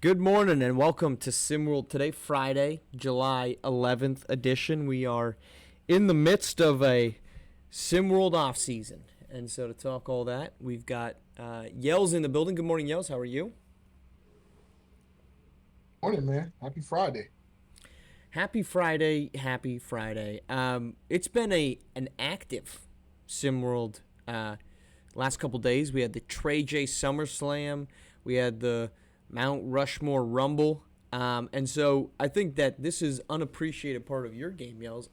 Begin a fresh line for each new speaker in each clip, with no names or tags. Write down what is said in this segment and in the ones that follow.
Good morning and welcome to SimWorld today, Friday, July 11th edition. We are in the midst of a SimWorld off season, and so to talk all that, we've got Yells in the building. Good morning, Yells. How are you?
Morning, man. Happy Friday.
Happy Friday, happy Friday. It's been an active SimWorld last couple days. We had the Trey J SummerSlam. We had the Mount Rushmore Rumble. And so I think that this is unappreciated part of your game, Yells.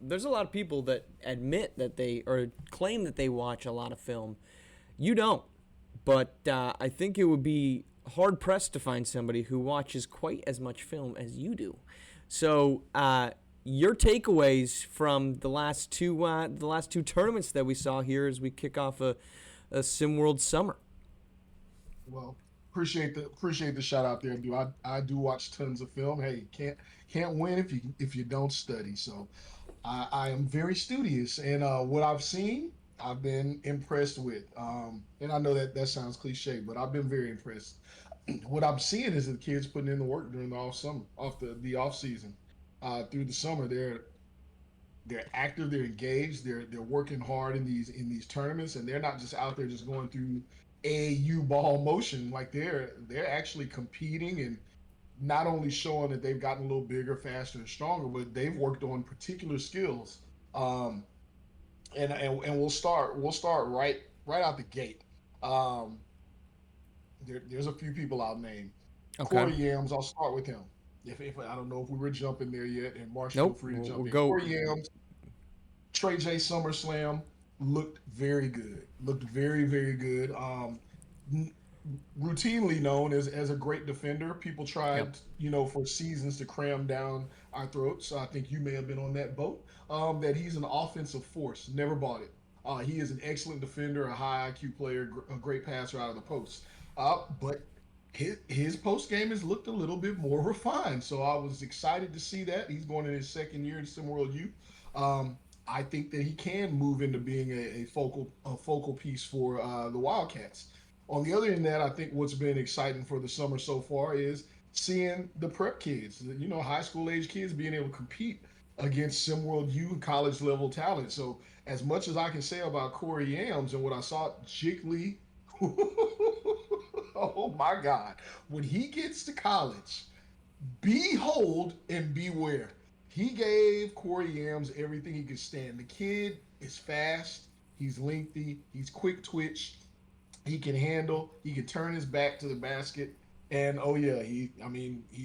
There's a lot of people that admit that they or claim that they watch a lot of film. You don't, but I think it would be hard pressed to find somebody who watches quite as much film as you do. So your takeaways from the last two tournaments that we saw here as we kick off a SimWorld summer.
Well, appreciate the shout out there, dude. I do watch tons of film. Hey, can't win if you don't study. So I am very studious, and what I've seen, I've been impressed with. And I know that sounds cliche, but I've been very impressed. What I'm seeing is the kids putting in the work during the off summer, off the off season, through the summer. They're active, they're engaged, they're working hard in these tournaments, and they're not just out there just going through AAU ball motion. Like they're actually competing and not only showing that they've gotten a little bigger, faster, and stronger, but they've worked on particular skills. Um, and we'll start right out the gate. Um, there's a few people I'll name.
Okay.
Corey Yams, I'll start with him. If I don't know if we were jumping there yet, and Marsh, feel
Nope.
free to
We'll
jump in.
go.
Corey Yams, Trey J SummerSlam looked very good. Looked very, very good. N- Routinely known as a great defender. People
Yep.
tried, for seasons to cram down our throats. So I think you may have been on that boat. That he's an offensive force. Never bought it. He is an excellent defender, a high IQ player, a great passer out of the post. But his post game has looked a little bit more refined. So I was excited to see that. He's going in his second year in SimWorld U. I think that he can move into being a focal piece for the Wildcats. On the other end of that, I think what's been exciting for the summer so far is seeing the prep kids, high school age kids being able to compete against SimWorld U college level talent. So as much as I can say about Corey Yams and what I saw, Jiggly, oh my God, when he gets to college, behold and beware. He gave Corey Yams everything he could stand. The kid is fast, he's lengthy, he's quick twitch, he can handle, he can turn his back to the basket. And oh yeah, he's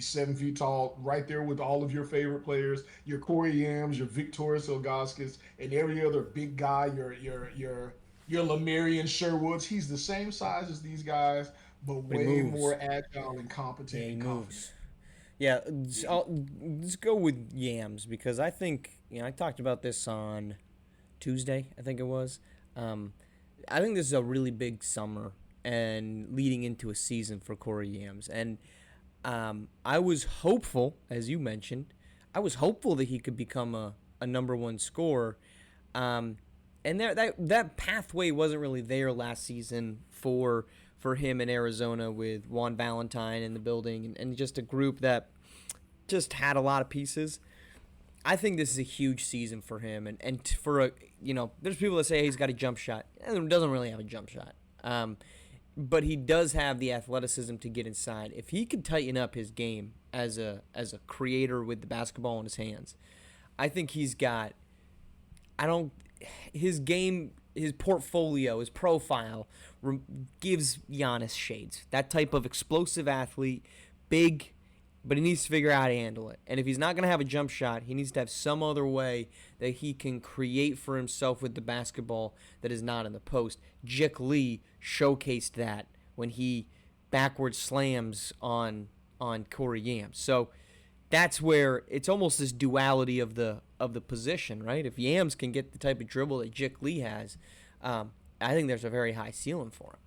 7 feet tall, right there with all of your favorite players, your Corey Yams, your Victorious Ilgauskas, and every other big guy, your Lemarian Sherwoods. He's the same size as these guys, but
But he
way
moves.
more agile and competent
Yeah, he
and confident.
moves. Yeah, let's go with Yams because I think I talked about this on Tuesday. I think it was. Um, I think this is a really big summer and leading into a season for Corey Yams, and I was hopeful, as you mentioned, I was hopeful that he could become a number one scorer. Um, and that pathway wasn't really there last season for him in Arizona with Juan Valentine in the building and just a group that just had a lot of pieces. I think this is a huge season for him, and for there's people that say he's got a jump shot. He doesn't really have a jump shot, but he does have the athleticism to get inside. If he could tighten up his game as a creator with the basketball in his hands, I think he's got. I don't. His game, his portfolio, his profile gives Giannis shades. That type of explosive athlete, big, but he needs to figure out how to handle it. And if he's not going to have a jump shot, he needs to have some other way that he can create for himself with the basketball that is not in the post. Jick Lee showcased that when he backward slams on Corey Yams. So that's where it's almost this duality of the position, right? If Yams can get the type of dribble that Jick Lee has, I think there's a very high ceiling for him.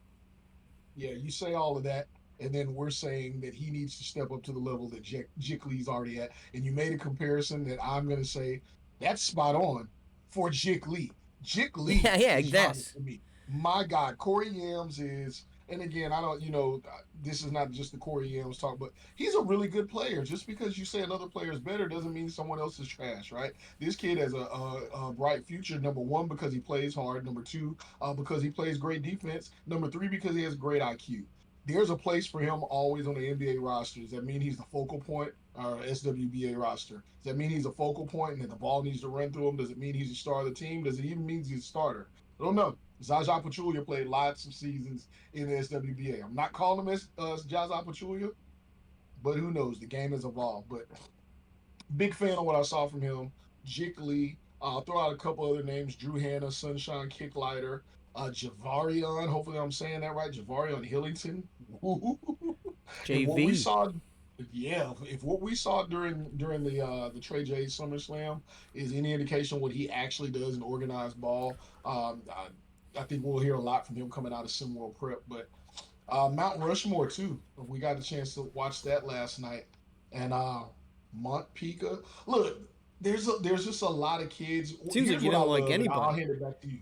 Yeah, you say all of that, and then we're saying that he needs to step up to the level that Jick Lee's already at. And you made a comparison that I'm going to say that's spot on for Jick Lee. Jick Lee
Yeah, yeah,
is Giannis
that's
to me. My God, Corey Yams is. And again, I don't, this is not just the Corey Yams talk, but he's a really good player. Just because you say another player is better doesn't mean someone else is trash, right? This kid has a bright future. Number one, because he plays hard. Number two, because he plays great defense. Number three, because he has great IQ. There's a place for him always on the NBA roster. Does that mean he's the focal point or SWBA roster? Does that mean he's a focal point and that the ball needs to run through him? Does it mean he's a star of the team? Does it even mean he's a starter? I don't know. Zaza Pachulia played lots of seasons in the SWBA. I'm not calling him as Zaza Pachulia, but who knows? The game has evolved. But big fan of what I saw from him. Jake Lee. I'll throw out a couple other names: Drew Hanna, Sunshine Kicklighter, Javarion. Hopefully, I'm saying that right. Javarion Hillington. If what we
JV.
saw, yeah, if what we saw during the Trey J SummerSlam is any indication what he actually does in organized ball, I think we'll hear a lot from him coming out of SimWorld Prep. But Mount Rushmore too. We got a chance to watch that last night, and Mont Pika. Look, there's just a lot of kids.
Seems like
Here's
you
what I
don't like
love, and I'll
anybody.
hand it back to you.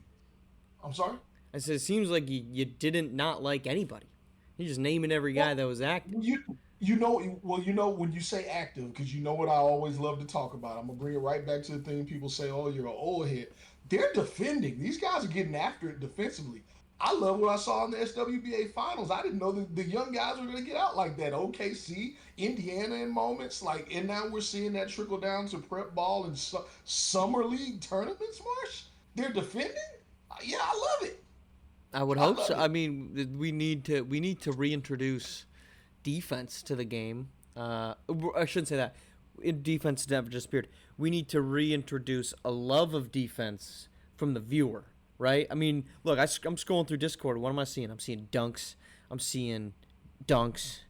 I'm sorry.
I said, it seems like you didn't not like anybody. You're just naming every guy
Well,
that was active.
when you say active, because you know what I always love to talk about. I'm gonna bring it right back to the thing people say, "Oh, you're an old head." They're defending. These guys are getting after it defensively. I love what I saw in the SWBA finals. I didn't know that the young guys were gonna get out like that. OKC, Indiana in moments like, and now we're seeing that trickle down to prep ball and summer league tournaments. Marsh, they're defending. Yeah, I love it.
I would
I
hope so.
love
I
it.
mean, we need to reintroduce defense to the game. I shouldn't say that. Defense never disappeared. We need to reintroduce a love of defense from the viewer, right? I mean, look, I'm scrolling through Discord. What am I seeing? I'm seeing dunks. I'm seeing dunks,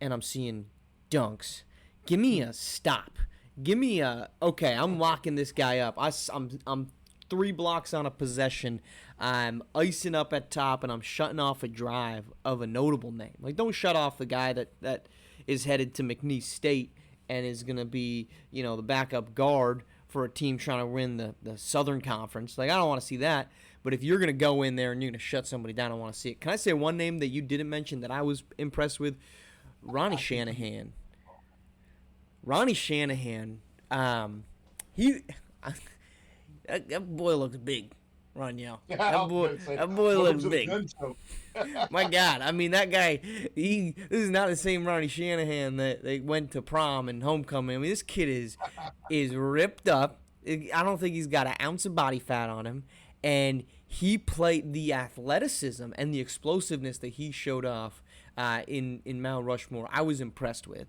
and I'm seeing dunks. Give me a stop. Give me a okay. I'm locking this guy up. I'm 3 blocks on a possession. I'm icing up at top, and I'm shutting off a drive of a notable name. Like, don't shut off the guy that is headed to McNeese State and is going to be, the backup guard for a team trying to win the Southern Conference. Like, I don't want to see that. But if you're going to go in there and you're going to shut somebody down, I want to see it. Can I say one name that you didn't mention that I was impressed with? Ronnie
I think you.
Shanahan. Ronnie Shanahan, he that boy looks big, Roniel.
I
That
was
boy,
gonna say,
that boy
welcome
looks
to the
big.
gun show.
My God, I mean that guy. This is not the same Ronnie Shanahan that they went to prom and homecoming. I mean this kid is ripped up. I don't think he's got an ounce of body fat on him, and he played the athleticism and the explosiveness that he showed off in Mount Rushmore. I was impressed with.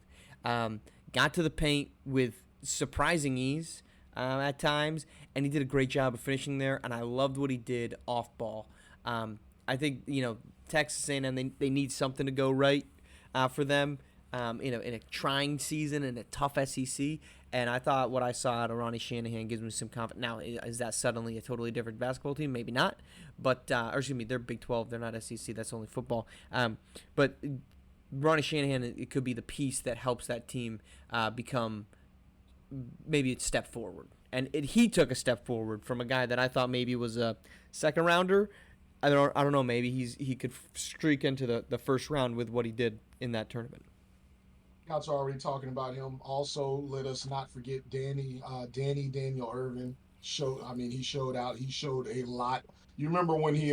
Got to the paint with surprising ease at times, and he did a great job of finishing there. And I loved what he did off ball. I think Texas A&M they need something to go right for them. In a trying season and a tough SEC, and I thought what I saw out of Ronnie Shanahan gives me some confidence. Now, is that suddenly a totally different basketball team? Maybe not, but or excuse me, they're Big 12. They're not SEC. That's only football. But Ronnie Shanahan, it could be the piece that helps that team become maybe a step forward. And he took a step forward from a guy that I thought maybe was a second rounder. I don't know. Maybe he could streak into the first round with what he did in that tournament.
Scouts are already talking about him. Also, let us not forget Danny Daniel Irvin. He showed out. He showed a lot. You remember when he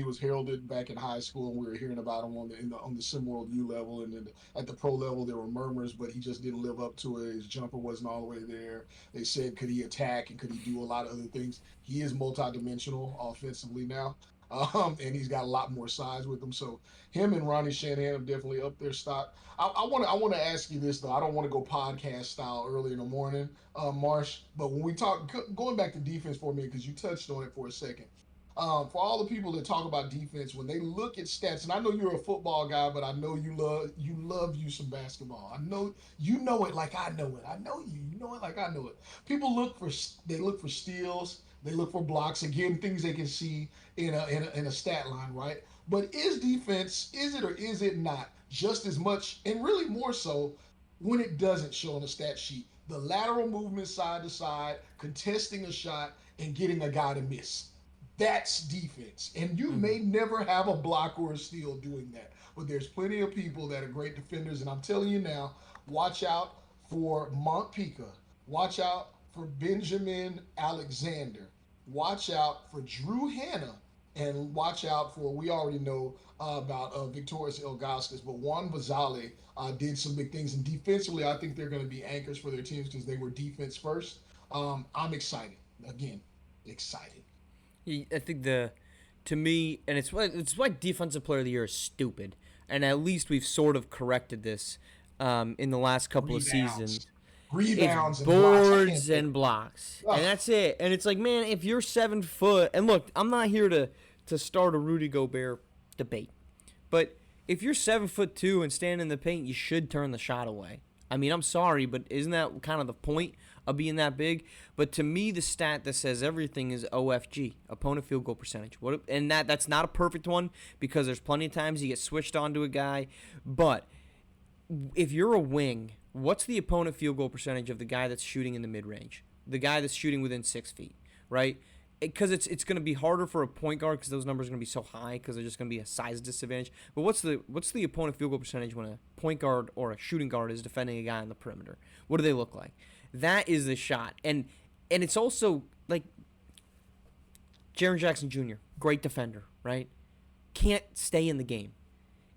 was heralded back in high school, and we were hearing about him on the SimWorld U level, and then at the pro level there were murmurs, but he just didn't live up to it. His jumper wasn't all the way there. They said, could he attack and could he do a lot of other things? He is multidimensional offensively now. And he's got a lot more size with him. So him and Ronnie Shanahan have definitely upped their stock. I want to ask you this though. I don't want to go podcast style early in the morning, Marsh. But when we talk, going back to defense for me, because you touched on it for a second. For all the people that talk about defense, when they look at stats, and I know you're a football guy, but I know you love you some basketball. I know you know it like I know it. I know you know it like I know it. People look for steals, they look for blocks. Again, things they can see in a stat line, right? But is it or is it not just as much, and really more so when it doesn't show on the stat sheet? The lateral movement side to side, contesting a shot, and getting a guy to miss. That's defense. And you
Hmm.
may never have a block or a steal doing that. But there's plenty of people that are great defenders. And I'm telling you now, watch out for Montpika. Watch out for Benjamin Alexander. Watch out for Drew Hanna. And watch out for, we already know about Victorious Ilgauskas, but Juan Bazale did some big things. And defensively, I think they're going to be anchors for their teams because they were defense first. I'm excited. Again, excited.
I think to me, and it's why defensive player of the year is stupid. And at least we've sort of corrected this in the last couple of seasons.
Rebounds,
It's
rebounds and blocks. I can't
boards
take.
and blocks, and
Ugh.
that's it. And it's like, man, if you're 7 foot, and look, I'm not here to start a Rudy Gobert debate, but if you're 7'2" and stand in the paint, you should turn the shot away. I mean, I'm sorry, but isn't that kind of the point of being that big? But to me, the stat that says everything is OFG, opponent field goal percentage. And that's not a perfect one because there's plenty of times you get switched onto a guy, but if you're a wing, what's the opponent field goal percentage of the guy that's shooting in the mid range, the guy that's shooting within 6 feet, right? Because it's going to be harder for a point guard because those numbers are going to be so high because they're just going to be a size disadvantage. But what's the opponent field goal percentage when a point guard or a shooting guard is defending a guy on the perimeter? What do they look like? That is the shot, and it's also like Jaren Jackson Jr., great defender, right? Can't stay in the game.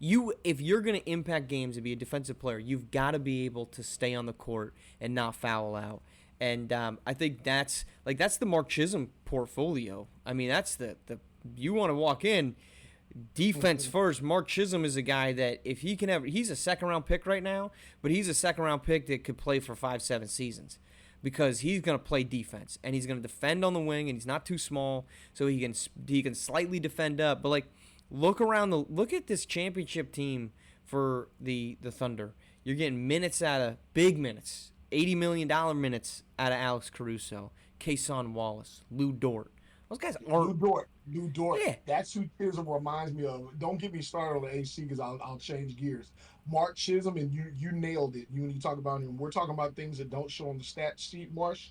If you're going to impact games and be a defensive player, you've got to be able to stay on the court and not foul out. And I think that's the Mark Chisholm portfolio. I mean, that's the you want to walk in defense first. Mark Chisholm is a guy that if he can have, he's a second round pick right now, but he's a second round pick that could play for 5-7 seasons because he's going to play defense and he's going to defend on the wing and he's not too small, so he can slightly defend up. But like, look at this championship team for the Thunder. You're getting minutes out of big minutes, $80 million minutes out of Alex Caruso, Kason Wallace, Lou Dort. Those guys aren't.
Lou Dort. Lou Dort.
Yeah,
That's who Chisholm reminds me of. Don't get me started on the AC because I'll change gears. Mark Chisholm, and you nailed it. When you talk about him, we're talking about things that don't show on the stat sheet, Marsh.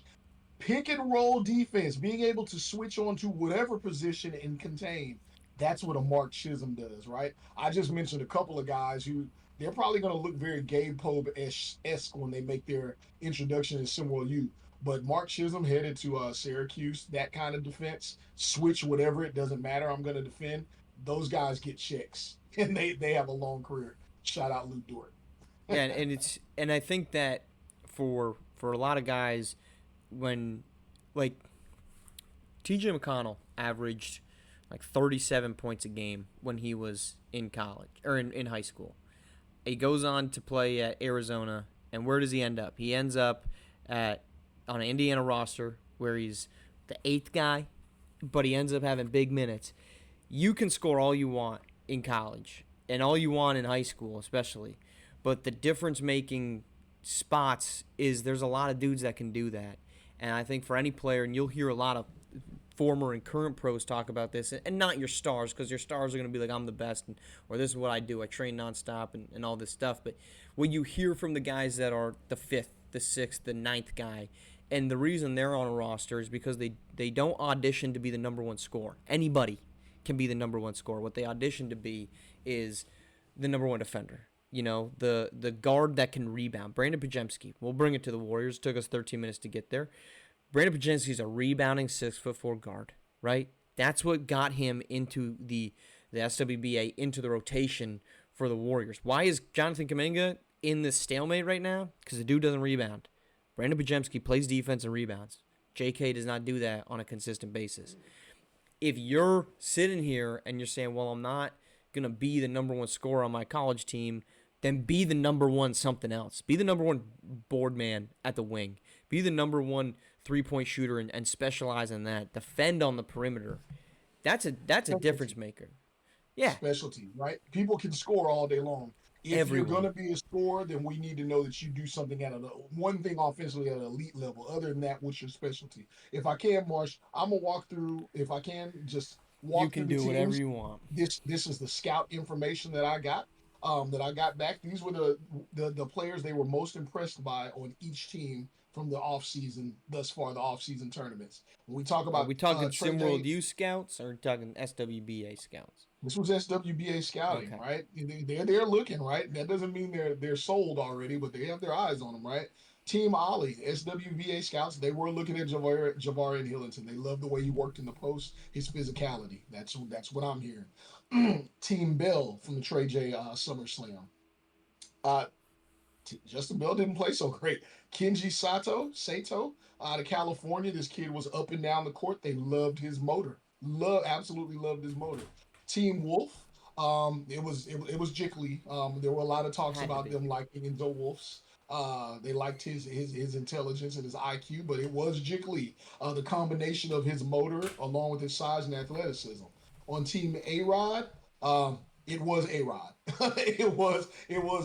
Pick and roll defense, being able to switch on to whatever position and contain. That's what a Mark Chisholm does, right? I just mentioned a couple of guys who they're probably going to look very Gabe Pope esque when they make their introduction in SimWorld U. But Mark Chisholm headed to Syracuse, that kind of defense, switch whatever, it doesn't matter. I'm going to defend. Those guys get checks, and they have a long career. Shout out Luke Dort.
yeah, and I think that for a lot of guys, when like T.J. McConnell averaged like 37 points a game when he was in college or in high school. He goes on to play at Arizona, and where does he end up? He ends up at on an Indiana roster where he's the eighth guy, but he ends up having big minutes. You can score all you want in college and all you want in high school, especially, but the difference making spots is there's a lot of dudes that can do that. And I think for any player, and you'll hear a lot of former and current pros talk about this, and not your stars, because your stars are going to be like, I'm the best, or this is what I do. I train nonstop and all this stuff. But when you hear from the guys that are the fifth, the sixth, the ninth guy, and the reason they're on a roster is because they don't audition to be the number one scorer. Anybody can be the number one scorer. What they audition to be is the number one defender. The guard that can rebound. Brandon Pajemski. We'll bring it to the Warriors. It took us 13 minutes to get there. Brandon Pajemski's a rebounding 6'4" guard, right? That's what got him into the SWBA, into the rotation for the Warriors. Why is Jonathan Kuminga in this stalemate right now? Because the dude doesn't rebound. Brandon Pajemski plays defense and rebounds. JK does not do that on a consistent basis. If you're sitting here and you're saying, well, I'm not going to be the number one scorer on my college team, then be the number one something else. Be the number one board man at the wing. Be the number one three-point shooter and specialize in that. Defend on the perimeter. That's a difference
Specialty.
maker. Yeah,
Specialty, right? People can score all day long. If you're going
everyone.
to be a scorer, then we need to know that you do something at one thing offensively at an elite level. Other than that, what's your specialty? If I can, Marsh, I'm gonna walk through. If I can, just
You
walk through
can
the
do whatever
teams.
you want.
This is the scout information that I got. that I got back. These were the players they were most impressed by on each team from the off season thus far, the off season tournaments. When we talk
Are
about
we talking
Trey
SimWorld
Day,
U scouts or talking SWBA scouts?
this was SWBA scouting,
Okay.
right? They're looking, right? That doesn't mean they're sold already, but they have their eyes on them, right? Team Ollie, SWBA scouts, they were looking at Javarian Hillington. They love the way he worked in the post, his physicality. That's what I'm hearing. Team Bell from the Trey J SummerSlam. Uh, Justin Bell didn't play so great. Kenji Sato, out of California. This kid was up and down the court. They loved his motor. Absolutely loved his motor. Team Wolf. It was Jickley. There were a lot of talks
Had to
about
be.
them liking Indo Wolf's. They liked his intelligence and his IQ, but it was Jickley. The combination of his motor along with his size and athleticism. On Team A Rod, it was A Rod. it was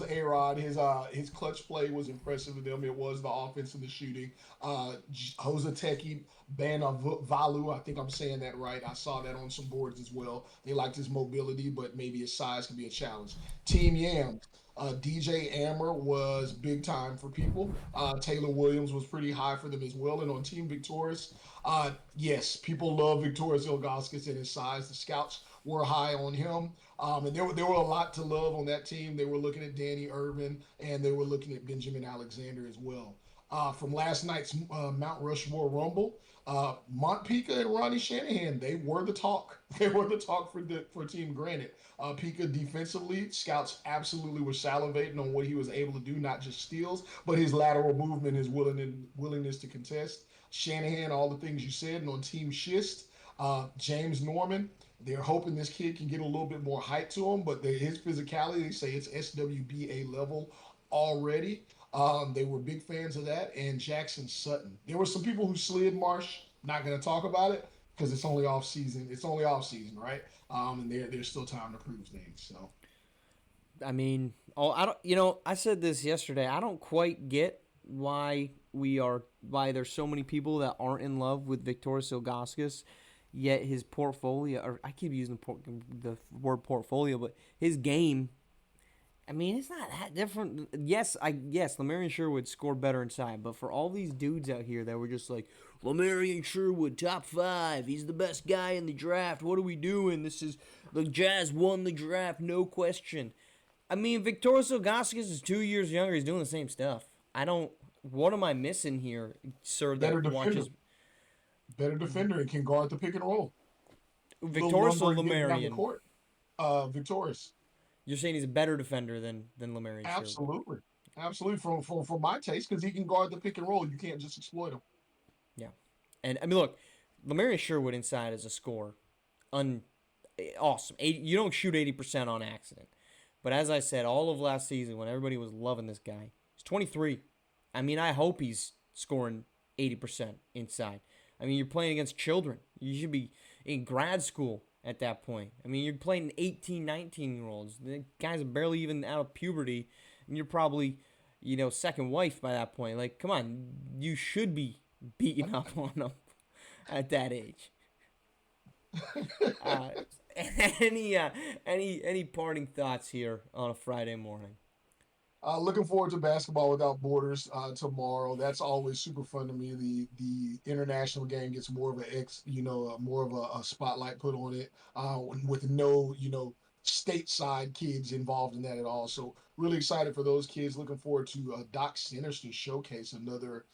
A Rod. His clutch play was impressive to them. It was the offense and the shooting. Hosateki Valu, I think I'm saying that right. I saw that on some boards as well. They liked his mobility, but maybe his size could be a challenge. Team Yams. DJ Ammer was big time for people. Taylor Williams was pretty high for them as well. And on Team Victorious, yes, people love Victorious Ilgauskas and his size. The scouts were high on him. And there were a lot to love on that team. They were looking at Danny Irvin and they were looking at Benjamin Alexander as well. From last night's Mount Rushmore Rumble, Mont Pika and Ronnie Shanahan, they were the talk. They were the talk for Team Granite. Pika defensively, scouts absolutely were salivating on what he was able to do, not just steals, but his lateral movement, his willingness to contest. Shanahan, all the things you said, and on Team Schist, James Norman, they're hoping this kid can get a little bit more height to him, but his physicality, they say it's SWBA level already. They were big fans of that. And Jackson Sutton. There were some people who slid Marsh. Not going to talk about it because it's only off season. It's only off season, right? And there's still time to prove things. So
I mean, oh, I don't. You know, I said this yesterday. I don't quite get why there's so many people that aren't in love with Victorious Ilgauskas, yet his portfolio. Or I keep using the word portfolio, but his game. I mean, it's not that different. Yes, Lemarian Sherwood scored better inside, but for all these dudes out here that were just like Lemarian Sherwood top 5, he's the best guy in the draft. What are we doing? This is the Jazz won the draft, no question. I mean, Victorious Ilgauskas is 2 years younger. He's doing the same stuff. I don't. What am I missing here, sir?
better
That
defender,
watches
better defender, and can guard the pick and roll. A little
Victorious or
lumbering getting down the
Lemarian?
court. Victorious.
You're saying he's a better defender than Lemarian Sherwood?
Absolutely. Absolutely. For my taste, because he can guard the pick and roll. You can't just exploit him.
Yeah, and I mean, look, Lemarian Sherwood inside as a scorer, un awesome. 80, you don't shoot 80% on accident. But as I said, all of last season when everybody was loving this guy, he's 23. I mean, I hope he's scoring 80% inside. I mean, you're playing against children. You should be in grad school at that point. I mean, you're playing 18, 19-year-olds. The guys are barely even out of puberty, and you're probably, second wife by that point. Like, come on, you should be beating up on them at that age. Uh, any parting thoughts here on a Friday morning?
Looking forward to basketball without borders tomorrow. That's always super fun to me. The international game gets more of more of a spotlight put on it with no stateside kids involved in that at all. So really excited for those kids. Looking forward to Doc Sanderson showcase another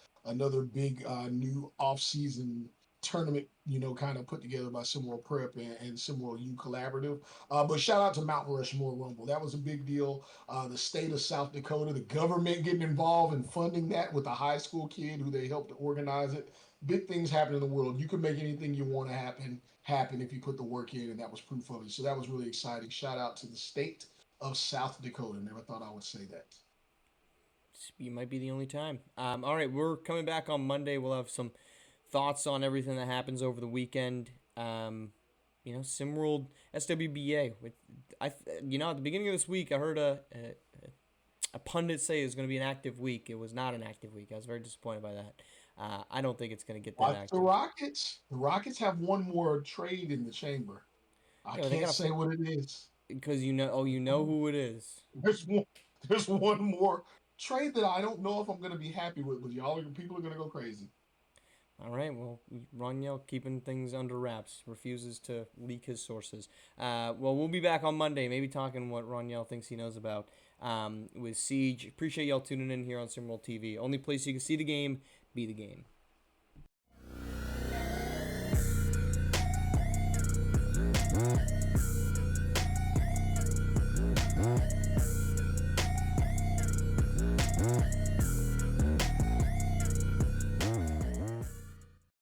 big new off season tournament, kind of put together by SimWorld Prep and SimWorld U Collaborative. But shout out to Mountain Rushmore Rumble. That was a big deal. The state of South Dakota, the government getting involved and funding that with a high school kid who they helped to organize it. Big things happen in the world. You can make anything you want to happen if you put the work in, and that was proof of it. So that was really exciting. Shout out to the state of South Dakota. Never thought I would say that.
You might be the only time. All right, we're coming back on Monday. We'll have some thoughts on everything that happens over the weekend. SimWorld SWBA. At the beginning of this week, I heard a pundit say it was going to be an active week. It was not an active week. I was very disappointed by that. I don't think it's going to get that
Watch the
active.
Rockets. The Rockets have one more trade in the chamber. I
Yeah, they
can't
got
say what it is.
because you know, oh, you know who it is.
There's one. There's one more trade that I don't know if I'm gonna be happy with, but people are gonna go crazy.
All right, well, Roniel keeping things under wraps, refuses to leak his sources. Well, we'll be back on Monday, maybe talking what Roniel thinks he knows about with Siege. Appreciate y'all tuning in here on SimWorld TV. Only place you can see the game, be the game.